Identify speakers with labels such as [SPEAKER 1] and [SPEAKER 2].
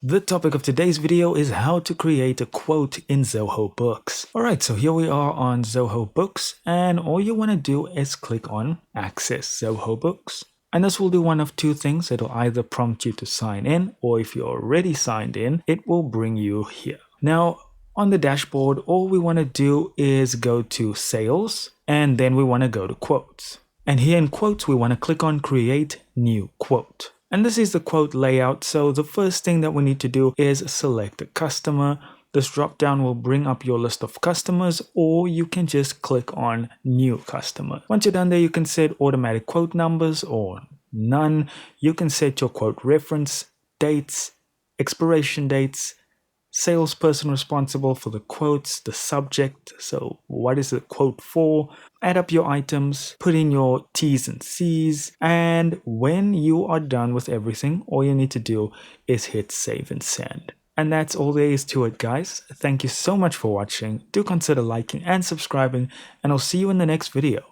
[SPEAKER 1] The topic of today's video is how to create a quote in Zoho Books. Alright, so here we are on Zoho Books, and all you want to do is click on Access Zoho Books. And this will do one of two things. It'll either prompt you to sign in, or if you're already signed in, it will bring you here. Now, on the dashboard, all we want to do is go to Sales, and then we want to go to Quotes. And here in Quotes, we want to click on Create New Quote. And this is the quote layout. So the first thing that we need to do is select a customer. This drop down will bring up your list of customers, or you can just click on New Customer. Once you're done there, you can set automatic quote numbers or none. You can set your quote reference, dates, expiration dates, salesperson responsible for the quotes, the subject, so what is the quote for, add up your items, put in your T's and C's, and when you are done with everything, all you need to do is hit save and send. And that's all there is to it, guys. Thank you so much for watching. Do consider liking and subscribing, and I'll see you in the next video.